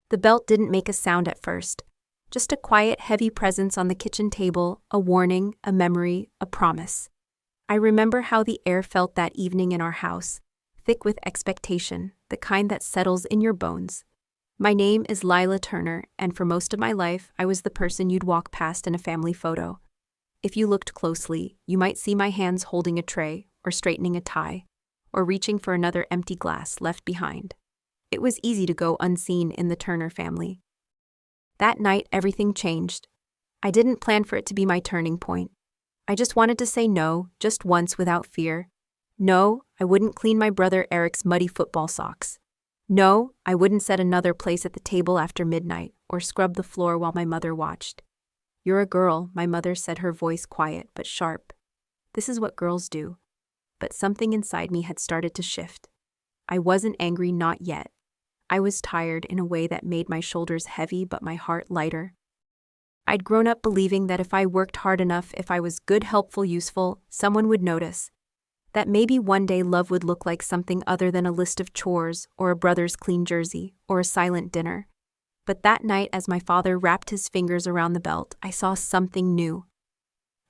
The belt didn't make a sound at first. Just a quiet, heavy presence on the kitchen table, a warning, a memory, a promise. I remember how the air felt that evening in our house, thick with expectation, the kind that settles in your bones. My name is Lila Turner, and for most of my life, I was the person you'd walk past in a family photo. If you looked closely, you might see my hands holding a tray, or straightening a tie, or reaching for another empty glass left behind. It was easy to go unseen in the Turner family. That night, everything changed. I didn't plan for it to be my turning point. I just wanted to say no, just once without fear. No, I wouldn't clean my brother Eric's muddy football socks. No, I wouldn't set another place at the table after midnight, or scrub the floor while my mother watched. "You're a girl," my mother said, her voice quiet but sharp. "This is what girls do." But something inside me had started to shift. I wasn't angry, not yet. I was tired in a way that made my shoulders heavy but my heart lighter. I'd grown up believing that if I worked hard enough, if I was good, helpful, useful, someone would notice. That maybe one day love would look like something other than a list of chores, or a brother's clean jersey, or a silent dinner. But that night, as my father wrapped his fingers around the belt, I saw something new.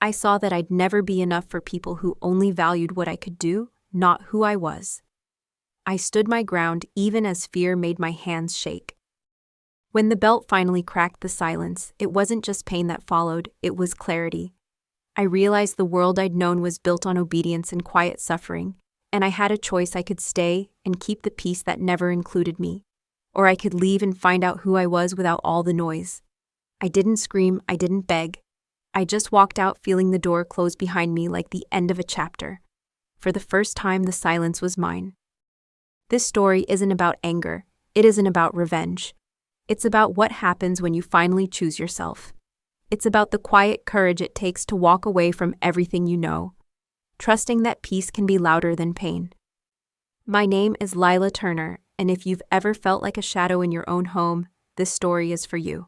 I saw that I'd never be enough for people who only valued what I could do, not who I was. I stood my ground even as fear made my hands shake. When the belt finally cracked the silence, it wasn't just pain that followed, it was clarity. I realized the world I'd known was built on obedience and quiet suffering, and I had a choice. I could stay and keep the peace that never included me, or I could leave and find out who I was without all the noise. I didn't scream, I didn't beg. I just walked out, feeling the door close behind me like the end of a chapter. For the first time, the silence was mine. This story isn't about anger. It isn't about revenge. It's about what happens when you finally choose yourself. It's about the quiet courage it takes to walk away from everything you know, trusting that peace can be louder than pain. My name is Lila Turner, and if you've ever felt like a shadow in your own home, this story is for you.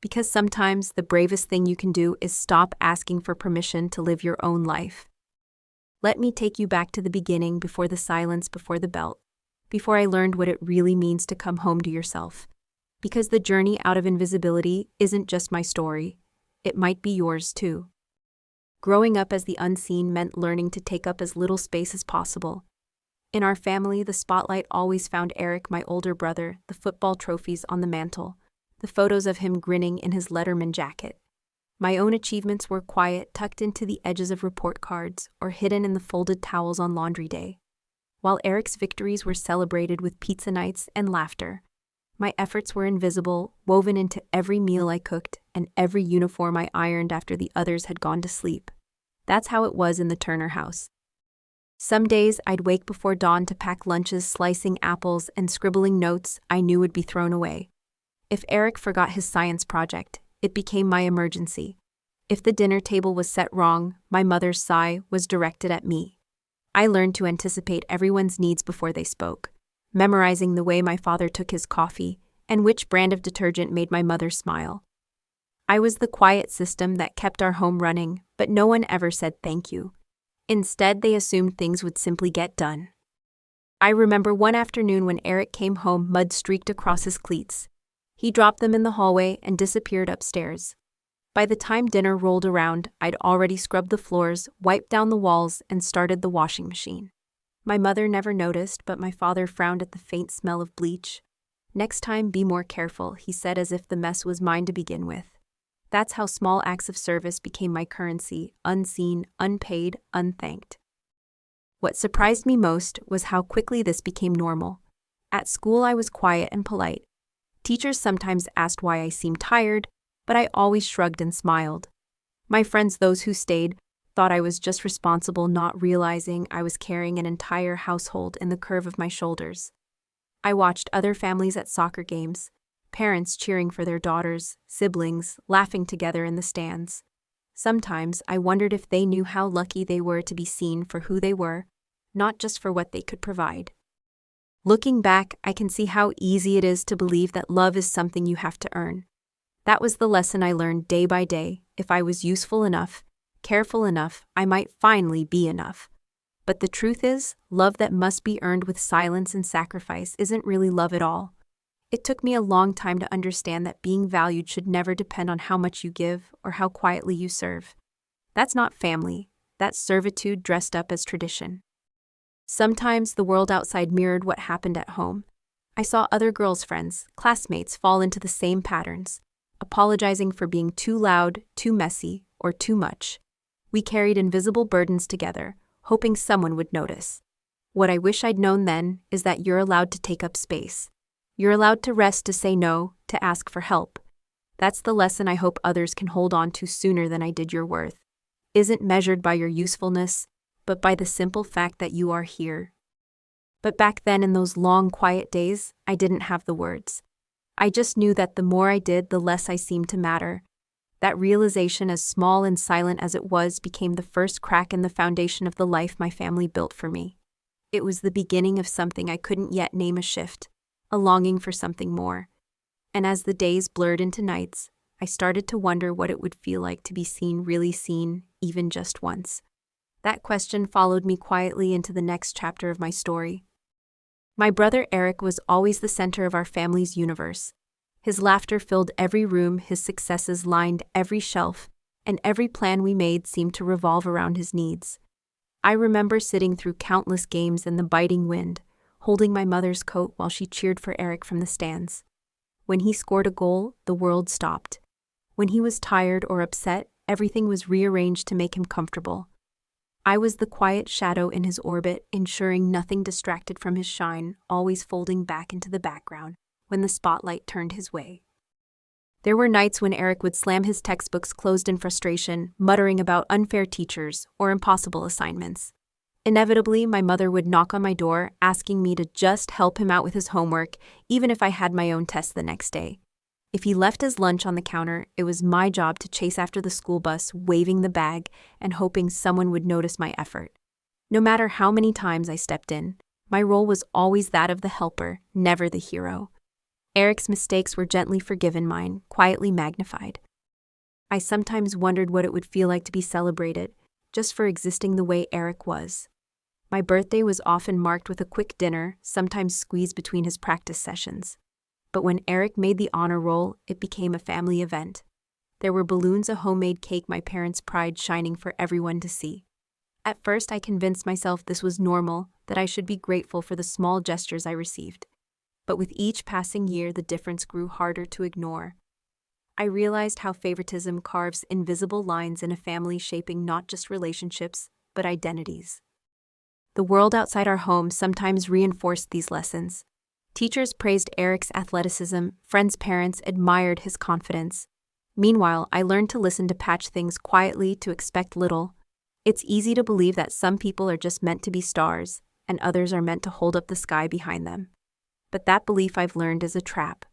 Because sometimes the bravest thing you can do is stop asking for permission to live your own life. Let me take you back to the beginning, before the silence, before the belt, before I learned what it really means to come home to yourself. Because the journey out of invisibility isn't just my story, it might be yours too. Growing up as the unseen meant learning to take up as little space as possible. In our family, the spotlight always found Eric, my older brother, the football trophies on the mantle, the photos of him grinning in his Letterman jacket. My own achievements were quiet, tucked into the edges of report cards, or hidden in the folded towels on laundry day. While Eric's victories were celebrated with pizza nights and laughter, my efforts were invisible, woven into every meal I cooked and every uniform I ironed after the others had gone to sleep. That's how it was in the Turner house. Some days I'd wake before dawn to pack lunches, slicing apples and scribbling notes I knew would be thrown away. If Eric forgot his science project, it became my emergency. If the dinner table was set wrong, my mother's sigh was directed at me. I learned to anticipate everyone's needs before they spoke, memorizing the way my father took his coffee and which brand of detergent made my mother smile. I was the quiet system that kept our home running, but no one ever said thank you. Instead, they assumed things would simply get done. I remember one afternoon when Eric came home, mud streaked across his cleats. He dropped them in the hallway and disappeared upstairs. By the time dinner rolled around, I'd already scrubbed the floors, wiped down the walls, and started the washing machine. My mother never noticed, but my father frowned at the faint smell of bleach. "Next time, be more careful," he said, as if the mess was mine to begin with. That's how small acts of service became my currency, unseen, unpaid, unthanked. What surprised me most was how quickly this became normal. At school, I was quiet and polite. Teachers sometimes asked why I seemed tired, but I always shrugged and smiled. My friends, those who stayed, thought I was just responsible, not realizing I was carrying an entire household in the curve of my shoulders. I watched other families at soccer games, parents cheering for their daughters, siblings laughing together in the stands. Sometimes I wondered if they knew how lucky they were to be seen for who they were, not just for what they could provide. Looking back, I can see how easy it is to believe that love is something you have to earn. That was the lesson I learned day by day. If I was useful enough, careful enough, I might finally be enough. But the truth is, love that must be earned with silence and sacrifice isn't really love at all. It took me a long time to understand that being valued should never depend on how much you give or how quietly you serve. That's not family, that's servitude dressed up as tradition. Sometimes the world outside mirrored what happened at home. I saw other girls' friends, classmates fall into the same patterns, apologizing for being too loud, too messy, or too much. We carried invisible burdens together, hoping someone would notice. What I wish I'd known then is that you're allowed to take up space. You're allowed to rest, to say no, to ask for help. That's the lesson I hope others can hold on to sooner than I did. Your worth isn't measured by your usefulness, but by the simple fact that you are here. But back then, in those long, quiet days, I didn't have the words. I just knew that the more I did, the less I seemed to matter. That realization, as small and silent as it was, became the first crack in the foundation of the life my family built for me. It was the beginning of something I couldn't yet name, a shift, a longing for something more. And as the days blurred into nights, I started to wonder what it would feel like to be seen, really seen, even just once. That question followed me quietly into the next chapter of my story. My brother Eric was always the center of our family's universe. His laughter filled every room, his successes lined every shelf, and every plan we made seemed to revolve around his needs. I remember sitting through countless games in the biting wind, holding my mother's coat while she cheered for Eric from the stands. When he scored a goal, the world stopped. When he was tired or upset, everything was rearranged to make him comfortable. I was the quiet shadow in his orbit, ensuring nothing distracted from his shine, always folding back into the background when the spotlight turned his way. There were nights when Eric would slam his textbooks closed in frustration, muttering about unfair teachers or impossible assignments. Inevitably, my mother would knock on my door, asking me to just help him out with his homework, even if I had my own test the next day. If he left his lunch on the counter, it was my job to chase after the school bus, waving the bag and hoping someone would notice my effort. No matter how many times I stepped in, my role was always that of the helper, never the hero. Eric's mistakes were gently forgiven, mine quietly magnified. I sometimes wondered what it would feel like to be celebrated, just for existing the way Eric was. My birthday was often marked with a quick dinner, sometimes squeezed between his practice sessions. But when Eric made the honor roll, it became a family event. There were balloons, a homemade cake, my parents' pride shining for everyone to see. At first, I convinced myself this was normal, that I should be grateful for the small gestures I received. But with each passing year, the difference grew harder to ignore. I realized how favoritism carves invisible lines in a family, shaping not just relationships, but identities. The world outside our home sometimes reinforced these lessons. Teachers praised Eric's athleticism, friends' parents admired his confidence. Meanwhile, I learned to listen, to patch things quietly, to expect little. It's easy to believe that some people are just meant to be stars, and others are meant to hold up the sky behind them. But that belief, I've learned, is a trap.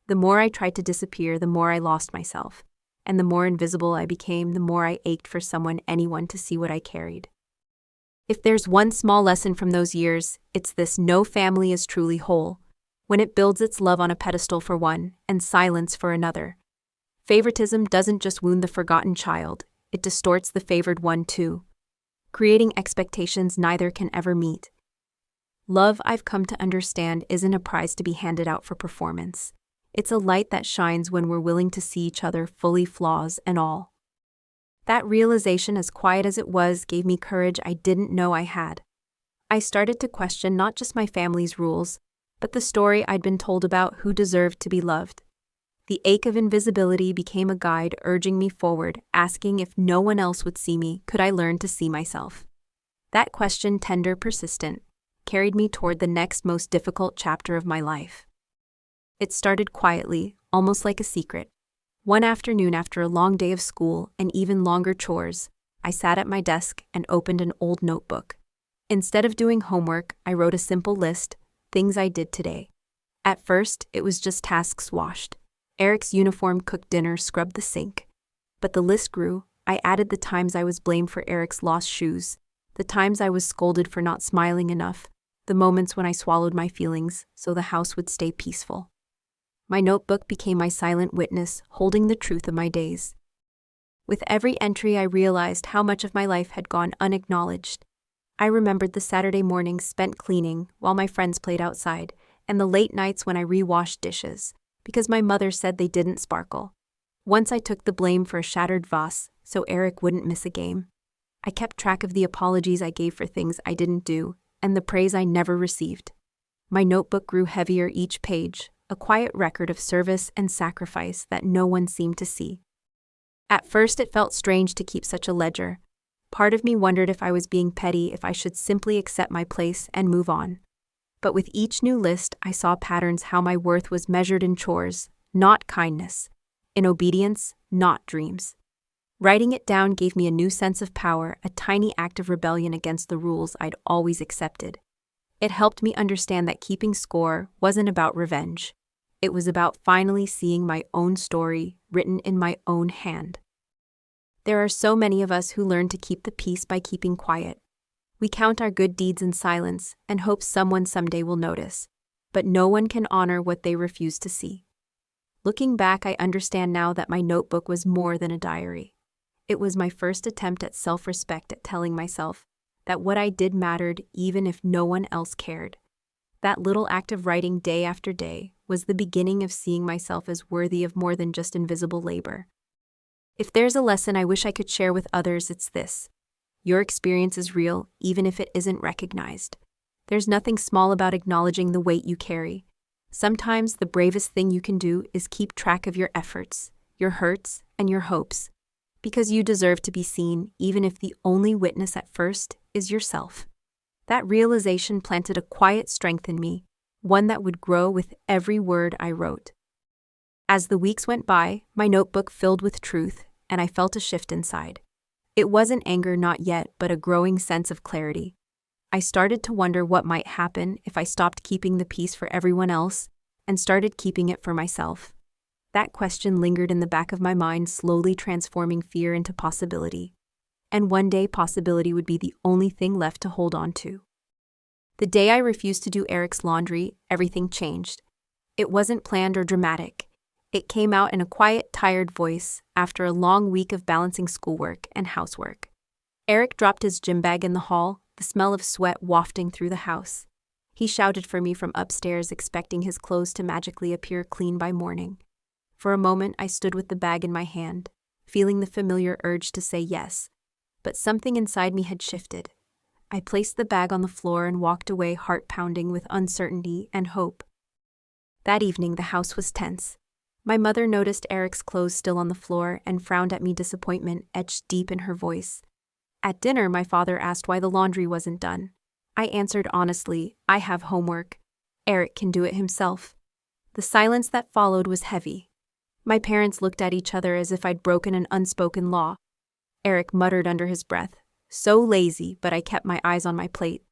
The more I tried to disappear, the more I lost myself. And the more invisible I became, the more I ached for anyone to see what I carried. If there's one small lesson from those years, it's this: no family is truly whole when it builds its love on a pedestal for one and silence for another. Favoritism doesn't just wound the forgotten child, it distorts the favored one too, creating expectations neither can ever meet. Love, I've come to understand, isn't a prize to be handed out for performance. It's a light that shines when we're willing to see each other fully, flaws and all. That realization, as quiet as it was, gave me courage I didn't know I had. I started to question not just my family's rules, but the story I'd been told about who deserved to be loved. The ache of invisibility became a guide, urging me forward, asking if no one else would see me, could I learn to see myself? That question, tender, persistent, carried me toward the next most difficult chapter of my life. It started quietly, almost like a secret. One afternoon, after a long day of school and even longer chores, I sat at my desk and opened an old notebook. Instead of doing homework, I wrote a simple list: things I did today. At first, it was just tasks: washed Eric's uniform, cooked dinner, scrubbed the sink. But the list grew. I added the times I was blamed for Eric's lost shoes, the times I was scolded for not smiling enough, the moments when I swallowed my feelings so the house would stay peaceful. My notebook became my silent witness, holding the truth of my days. With every entry, I realized how much of my life had gone unacknowledged. I remembered the Saturday mornings spent cleaning while my friends played outside, and the late nights when I rewashed dishes, because my mother said they didn't sparkle. Once I took the blame for a shattered vase so Eric wouldn't miss a game. I kept track of the apologies I gave for things I didn't do and the praise I never received. My notebook grew heavier each page, a quiet record of service and sacrifice that no one seemed to see. At first it felt strange to keep such a ledger. Part of me wondered if I was being petty, if I should simply accept my place and move on. But with each new list, I saw patterns how my worth was measured in chores, not kindness, in obedience, not dreams. Writing it down gave me a new sense of power, a tiny act of rebellion against the rules I'd always accepted. It helped me understand that keeping score wasn't about revenge. It was about finally seeing my own story written in my own hand. There are so many of us who learn to keep the peace by keeping quiet. We count our good deeds in silence and hope someone someday will notice, but no one can honor what they refuse to see. Looking back, I understand now that my notebook was more than a diary. It was my first attempt at self-respect, at telling myself that what I did mattered even if no one else cared. That little act of writing day after day was the beginning of seeing myself as worthy of more than just invisible labor. If there's a lesson I wish I could share with others, it's this. Your experience is real, even if it isn't recognized. There's nothing small about acknowledging the weight you carry. Sometimes the bravest thing you can do is keep track of your efforts, your hurts, and your hopes, because you deserve to be seen, even if the only witness at first is yourself. That realization planted a quiet strength in me, one that would grow with every word I wrote. As the weeks went by, my notebook filled with truth, and I felt a shift inside. It wasn't anger, not yet, but a growing sense of clarity. I started to wonder what might happen if I stopped keeping the peace for everyone else and started keeping it for myself. That question lingered in the back of my mind, slowly transforming fear into possibility. And one day, possibility would be the only thing left to hold on to. The day I refused to do Eric's laundry, everything changed. It wasn't planned or dramatic. It came out in a quiet, tired voice after a long week of balancing schoolwork and housework. Eric dropped his gym bag in the hall, the smell of sweat wafting through the house. He shouted for me from upstairs, expecting his clothes to magically appear clean by morning. For a moment, I stood with the bag in my hand, feeling the familiar urge to say yes. But something inside me had shifted. I placed the bag on the floor and walked away, heart pounding with uncertainty and hope. That evening, the house was tense. My mother noticed Eric's clothes still on the floor and frowned at me, disappointment etched deep in her voice. At dinner, my father asked why the laundry wasn't done. I answered honestly, I have homework. Eric can do it himself. The silence that followed was heavy. My parents looked at each other as if I'd broken an unspoken law. Eric muttered under his breath, "So lazy," but I kept my eyes on my plate.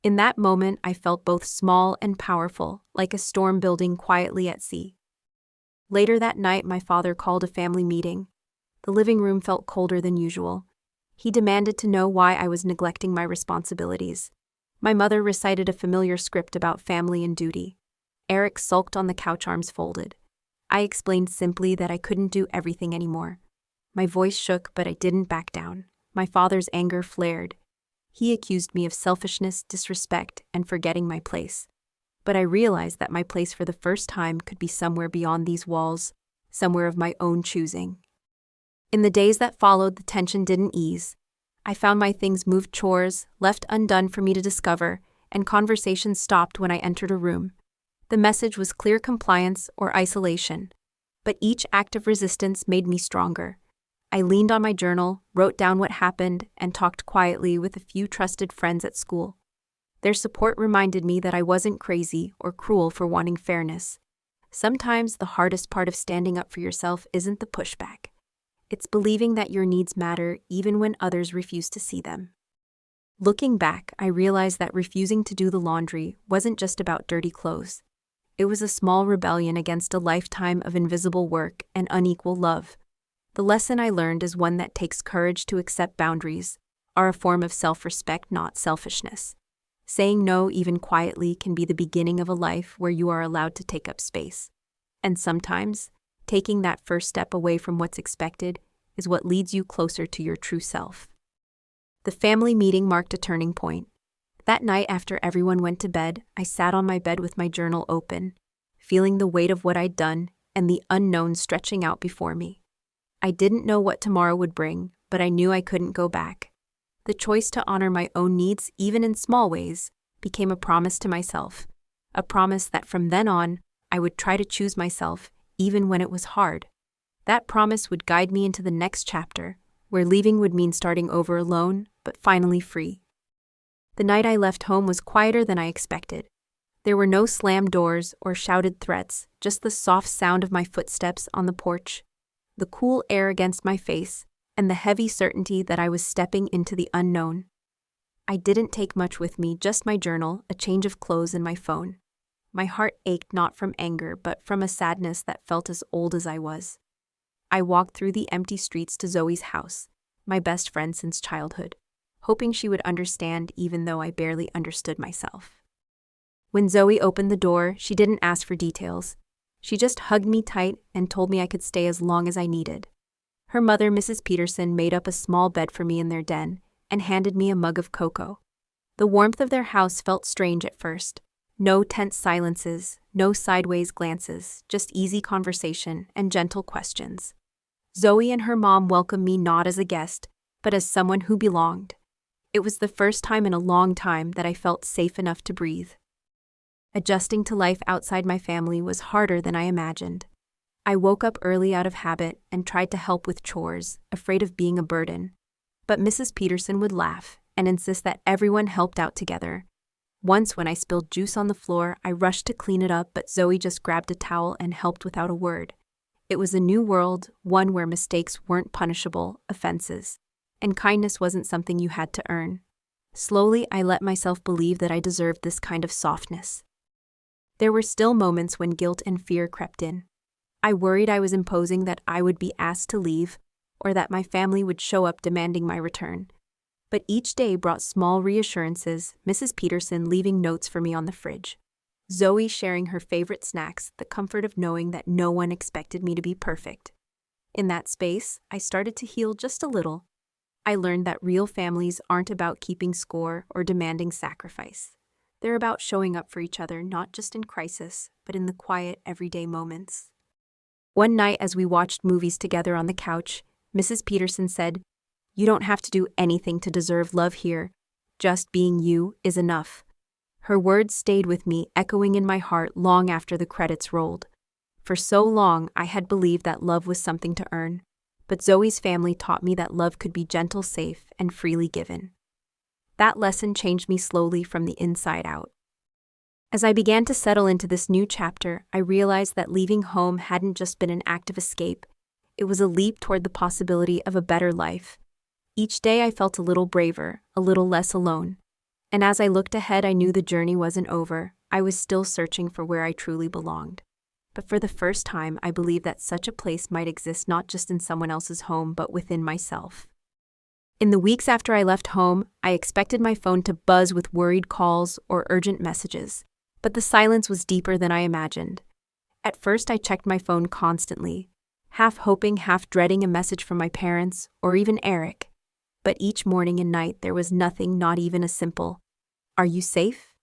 In that moment, I felt both small and powerful, like a storm building quietly at sea. Later that night, my father called a family meeting. The living room felt colder than usual. He demanded to know why I was neglecting my responsibilities. My mother recited a familiar script about family and duty. Eric sulked on the couch, arms folded. I explained simply that I couldn't do everything anymore. My voice shook, but I didn't back down. My father's anger flared. He accused me of selfishness, disrespect, and forgetting my place. But I realized that my place for the first time could be somewhere beyond these walls, somewhere of my own choosing. In the days that followed, the tension didn't ease. I found my things moved, chores left undone for me to discover, and conversations stopped when I entered a room. The message was clear: compliance or isolation. But each act of resistance made me stronger. I leaned on my journal, wrote down what happened, and talked quietly with a few trusted friends at school. Their support reminded me that I wasn't crazy or cruel for wanting fairness. Sometimes the hardest part of standing up for yourself isn't the pushback. It's believing that your needs matter even when others refuse to see them. Looking back, I realized that refusing to do the laundry wasn't just about dirty clothes. It was a small rebellion against a lifetime of invisible work and unequal love. The lesson I learned is one that takes courage to accept boundaries are a form of self-respect, not selfishness. Saying no, even quietly, can be the beginning of a life where you are allowed to take up space. And sometimes, taking that first step away from what's expected is what leads you closer to your true self. The family meeting marked a turning point. That night, after everyone went to bed, I sat on my bed with my journal open, feeling the weight of what I'd done and the unknown stretching out before me. I didn't know what tomorrow would bring, but I knew I couldn't go back. The choice to honor my own needs, even in small ways, became a promise to myself, a promise that from then on, I would try to choose myself, even when it was hard. That promise would guide me into the next chapter, where leaving would mean starting over alone, but finally free. The night I left home was quieter than I expected. There were no slammed doors or shouted threats, just the soft sound of my footsteps on the porch, the cool air against my face, and the heavy certainty that I was stepping into the unknown. I didn't take much with me, just my journal, a change of clothes, and my phone. My heart ached not from anger, but from a sadness that felt as old as I was. I walked through the empty streets to Zoe's house, my best friend since childhood, hoping she would understand even though I barely understood myself. When Zoe opened the door, she didn't ask for details. She just hugged me tight and told me I could stay as long as I needed. Her mother, Mrs. Peterson, made up a small bed for me in their den and handed me a mug of cocoa. The warmth of their house felt strange at first. No tense silences, no sideways glances, just easy conversation and gentle questions. Zoe and her mom welcomed me not as a guest, but as someone who belonged. It was the first time in a long time that I felt safe enough to breathe. Adjusting to life outside my family was harder than I imagined. I woke up early out of habit and tried to help with chores, afraid of being a burden. But Mrs. Peterson would laugh and insist that everyone helped out together. Once when I spilled juice on the floor, I rushed to clean it up, but Zoe just grabbed a towel and helped without a word. It was a new world, one where mistakes weren't punishable, offenses, and kindness wasn't something you had to earn. Slowly, I let myself believe that I deserved this kind of softness. There were still moments when guilt and fear crept in. I worried I was imposing, that I would be asked to leave, or that my family would show up demanding my return. But each day brought small reassurances, Mrs. Peterson leaving notes for me on the fridge, Zoe sharing her favorite snacks, the comfort of knowing that no one expected me to be perfect. In that space, I started to heal just a little. I learned that real families aren't about keeping score or demanding sacrifice. They're about showing up for each other, not just in crisis, but in the quiet, everyday moments. One night as we watched movies together on the couch, Mrs. Peterson said, "You don't have to do anything to deserve love here. Just being you is enough." Her words stayed with me, echoing in my heart long after the credits rolled. For so long, I had believed that love was something to earn, but Zoe's family taught me that love could be gentle, safe, and freely given. That lesson changed me slowly from the inside out. As I began to settle into this new chapter, I realized that leaving home hadn't just been an act of escape. It was a leap toward the possibility of a better life. Each day I felt a little braver, a little less alone. And as I looked ahead, I knew the journey wasn't over. I was still searching for where I truly belonged. But for the first time, I believed that such a place might exist not just in someone else's home, but within myself. In the weeks after I left home, I expected my phone to buzz with worried calls or urgent messages. But the silence was deeper than I imagined. At first, I checked my phone constantly, half hoping, half dreading a message from my parents or even Eric. But each morning and night, there was nothing, not even a simple, "Are you safe?"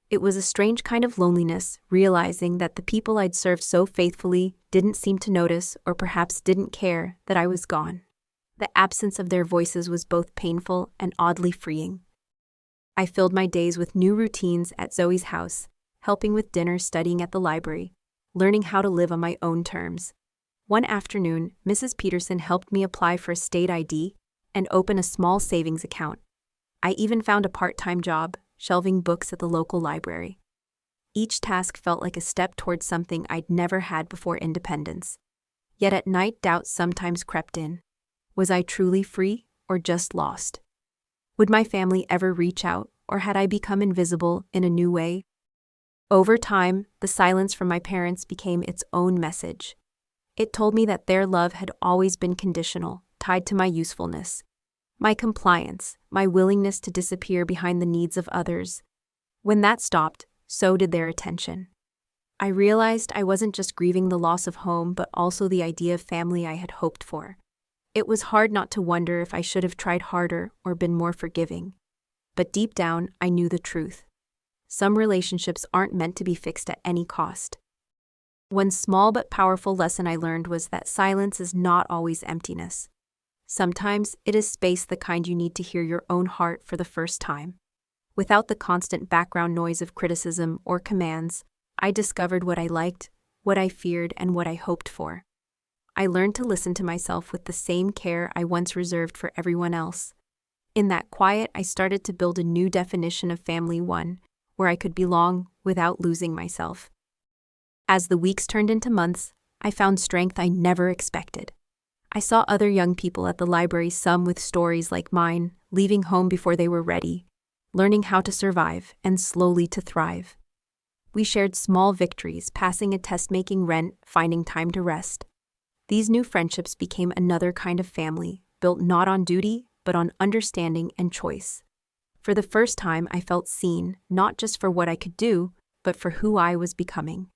It was a strange kind of loneliness, realizing that the people I'd served so faithfully didn't seem to notice, or perhaps didn't care, that I was gone. The absence of their voices was both painful and oddly freeing. I filled my days with new routines at Zoe's house, helping with dinner, studying at the library, learning how to live on my own terms. One afternoon, Mrs. Peterson helped me apply for a state ID and open a small savings account. I even found a part-time job, shelving books at the local library. Each task felt like a step towards something I'd never had before: independence. Yet at night, doubt sometimes crept in. Was I truly free or just lost? Would my family ever reach out, or had I become invisible in a new way? Over time, the silence from my parents became its own message. It told me that their love had always been conditional, tied to my usefulness, my compliance, my willingness to disappear behind the needs of others. When that stopped, so did their attention. I realized I wasn't just grieving the loss of home, but also the idea of family I had hoped for. It was hard not to wonder if I should have tried harder or been more forgiving. but deep down, I knew the truth. Some relationships aren't meant to be fixed at any cost. One small but powerful lesson I learned was that silence is not always emptiness. Sometimes it is space, the kind you need to hear your own heart for the first time. Without the constant background noise of criticism or commands, I discovered what I liked, what I feared, and what I hoped for. I learned to listen to myself with the same care I once reserved for everyone else. In that quiet, I started to build a new definition of family, one where I could belong without losing myself. As the weeks turned into months, I found strength I never expected. I saw other young people at the library, some with stories like mine, leaving home before they were ready, learning how to survive and slowly to thrive. We shared small victories, passing a test, making rent, finding time to rest. These new friendships became another kind of family, built not on duty, but on understanding and choice. For the first time, I felt seen, not just for what I could do, but for who I was becoming.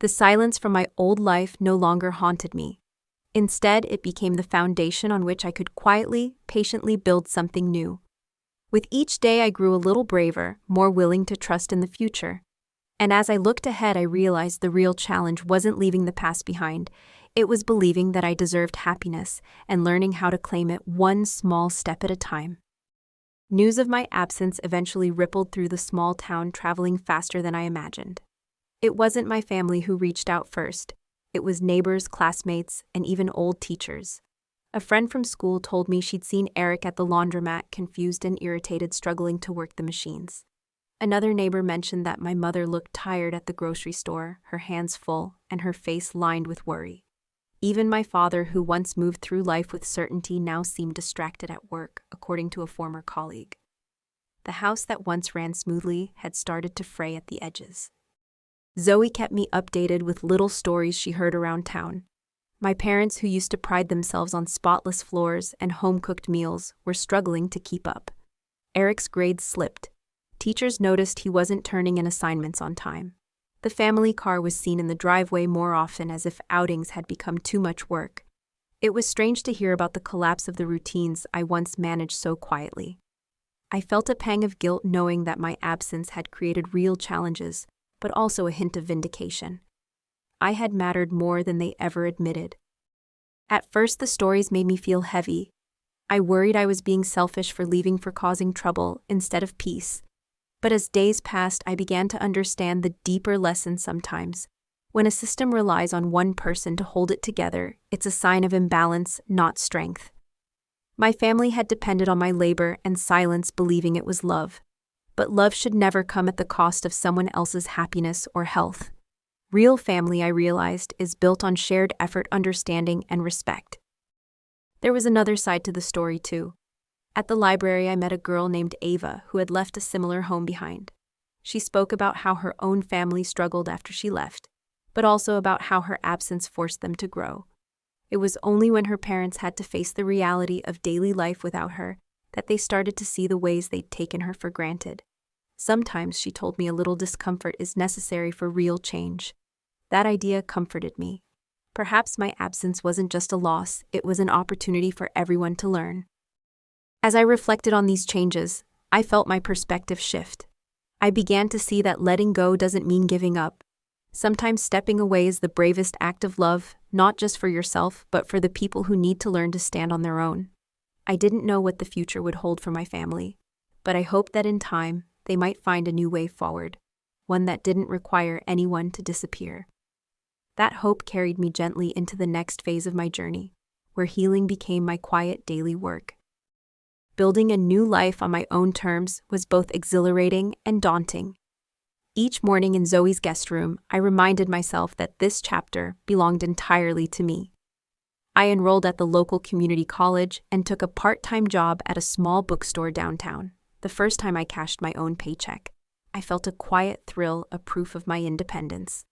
The silence from my old life no longer haunted me. Instead, it became the foundation on which I could quietly, patiently build something new. With each day, I grew a little braver, more willing to trust in the future. And as I looked ahead, I realized the real challenge wasn't leaving the past behind. It was believing that I deserved happiness and learning how to claim it one small step at a time. News of my absence eventually rippled through the small town, traveling faster than I imagined. It wasn't my family who reached out first. It was neighbors, classmates, and even old teachers. A friend from school told me she'd seen Eric at the laundromat, confused and irritated, struggling to work the machines. Another neighbor mentioned that my mother looked tired at the grocery store, her hands full, and her face lined with worry. Even my father, who once moved through life with certainty, now seemed distracted at work, according to a former colleague. The house that once ran smoothly had started to fray at the edges. Zoe kept me updated with little stories she heard around town. My parents, who used to pride themselves on spotless floors and home-cooked meals, were struggling to keep up. Eric's grades slipped. Teachers noticed he wasn't turning in assignments on time. The family car was seen in the driveway more often, as if outings had become too much work. It was strange to hear about the collapse of the routines I once managed so quietly. I felt a pang of guilt knowing that my absence had created real challenges, but also a hint of vindication. I had mattered more than they ever admitted. At first, the stories made me feel heavy. I worried I was being selfish for leaving, for causing trouble instead of peace. But as days passed, I began to understand the deeper lesson. Sometimes, when a system relies on one person to hold it together, it's a sign of imbalance, not strength. My family had depended on my labor and silence, believing it was love. But love should never come at the cost of someone else's happiness or health. Real family, I realized, is built on shared effort, understanding, and respect. There was another side to the story, too. At the library, I met a girl named Ava who had left a similar home behind. She spoke about how her own family struggled after she left, but also about how her absence forced them to grow. It was only when her parents had to face the reality of daily life without her that they started to see the ways they'd taken her for granted. Sometimes, she told me, a little discomfort is necessary for real change. That idea comforted me. Perhaps my absence wasn't just a loss, it was an opportunity for everyone to learn. As I reflected on these changes, I felt my perspective shift. I began to see that letting go doesn't mean giving up. Sometimes stepping away is the bravest act of love, not just for yourself, but for the people who need to learn to stand on their own. I didn't know what the future would hold for my family, but I hoped that in time, they might find a new way forward, one that didn't require anyone to disappear. That hope carried me gently into the next phase of my journey, where healing became my quiet daily work. Building a new life on my own terms was both exhilarating and daunting. Each morning in Zoe's guest room, I reminded myself that this chapter belonged entirely to me. I enrolled at the local community college and took a part-time job at a small bookstore downtown. The first time I cashed my own paycheck, I felt a quiet thrill, a proof of my independence.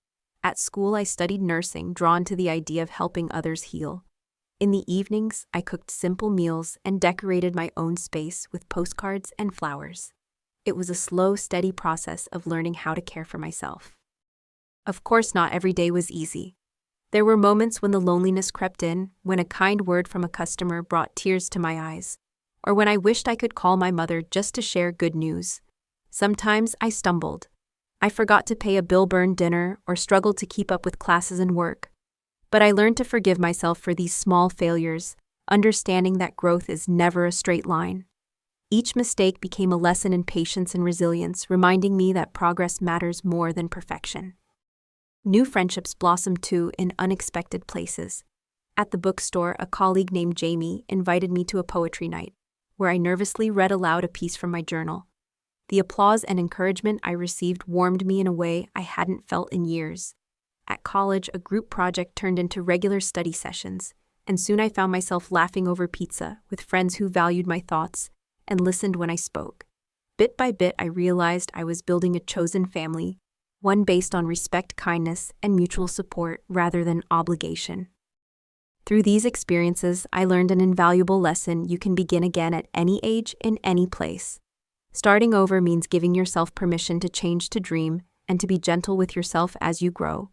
At school, I studied nursing, drawn to the idea of helping others heal. In the evenings, I cooked simple meals and decorated my own space with postcards and flowers. It was a slow, steady process of learning how to care for myself. Of course, not every day was easy. There were moments when the loneliness crept in, when a kind word from a customer brought tears to my eyes, or when I wished I could call my mother just to share good news. Sometimes I stumbled. I forgot to pay a bill-burned dinner or struggled to keep up with classes and work. But I learned to forgive myself for these small failures, understanding that growth is never a straight line. Each mistake became a lesson in patience and resilience, reminding me that progress matters more than perfection. New friendships blossomed too in unexpected places. At the bookstore, a colleague named Jamie invited me to a poetry night, where I nervously read aloud a piece from my journal. The applause and encouragement I received warmed me in a way I hadn't felt in years. At college, a group project turned into regular study sessions, and soon I found myself laughing over pizza with friends who valued my thoughts and listened when I spoke. Bit by bit, I realized I was building a chosen family, one based on respect, kindness, and mutual support rather than obligation. Through these experiences, I learned an invaluable lesson: you can begin again at any age, in any place. Starting over means giving yourself permission to change, to dream, and to be gentle with yourself as you grow.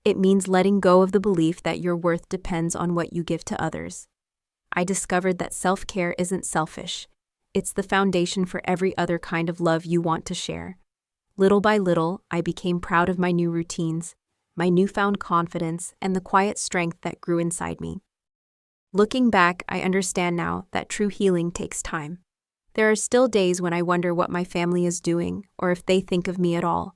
It means letting go of the belief that your worth depends on what you give to others. I discovered that self-care isn't selfish. It's the foundation for every other kind of love you want to share. Little by little, I became proud of my new routines, my newfound confidence, and the quiet strength that grew inside me. Looking back, I understand now that true healing takes time. There are still days when I wonder what my family is doing or if they think of me at all.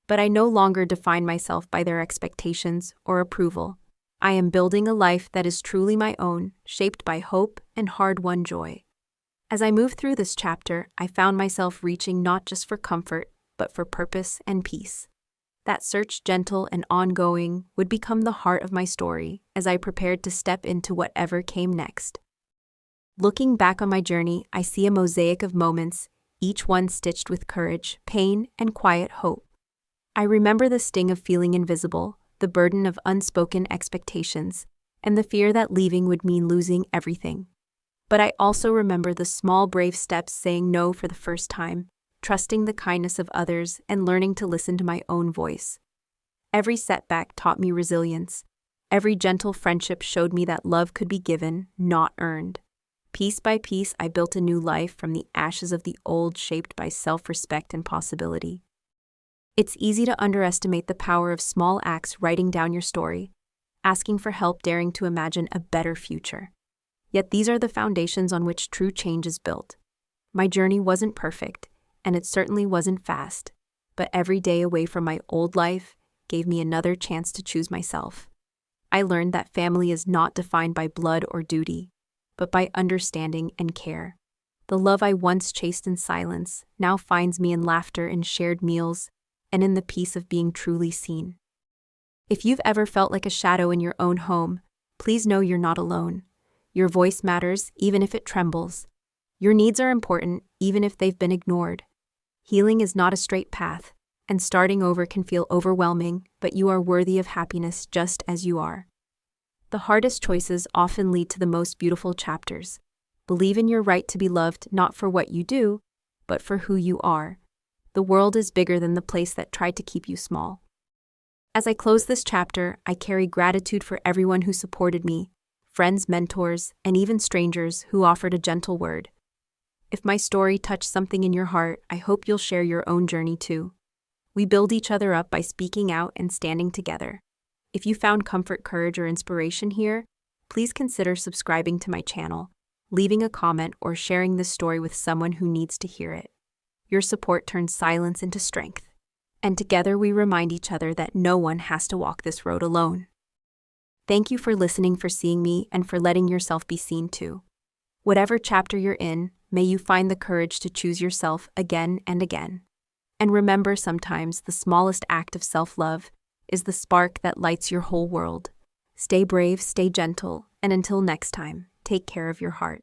But I no longer define myself by their expectations or approval. I am building a life that is truly my own, shaped by hope and hard-won joy. As I moved through this chapter, I found myself reaching not just for comfort, but for purpose and peace. That search, gentle and ongoing, would become the heart of my story as I prepared to step into whatever came next. Looking back on my journey, I see a mosaic of moments, each one stitched with courage, pain, and quiet hope. I remember the sting of feeling invisible, the burden of unspoken expectations, and the fear that leaving would mean losing everything. But I also remember the small, brave steps, saying no for the first time, trusting the kindness of others, and learning to listen to my own voice. Every setback taught me resilience. Every gentle friendship showed me that love could be given, not earned. Piece by piece, I built a new life from the ashes of the old, shaped by self-respect and possibility. It's easy to underestimate the power of small acts: writing down your story, asking for help, daring to imagine a better future. Yet these are the foundations on which true change is built. My journey wasn't perfect, and it certainly wasn't fast, but every day away from my old life gave me another chance to choose myself. I learned that family is not defined by blood or duty, but by understanding and care. The love I once chased in silence now finds me in laughter, in shared meals, and in the peace of being truly seen. If you've ever felt like a shadow in your own home, please know you're not alone. Your voice matters, even if it trembles. Your needs are important, even if they've been ignored. Healing is not a straight path, and starting over can feel overwhelming, but you are worthy of happiness just as you are. The hardest choices often lead to the most beautiful chapters. Believe in your right to be loved, not for what you do, but for who you are. The world is bigger than the place that tried to keep you small. As I close this chapter, I carry gratitude for everyone who supported me, friends, mentors, and even strangers who offered a gentle word. If my story touched something in your heart, I hope you'll share your own journey too. We build each other up by speaking out and standing together. If you found comfort, courage, or inspiration here, please consider subscribing to my channel, leaving a comment, or sharing this story with someone who needs to hear it. Your support turns silence into strength, and together we remind each other that no one has to walk this road alone. Thank you for listening, for seeing me, and for letting yourself be seen too. Whatever chapter you're in, may you find the courage to choose yourself again and again. And remember, sometimes the smallest act of self-love is the spark that lights your whole world. Stay brave, stay gentle, and until next time, take care of your heart.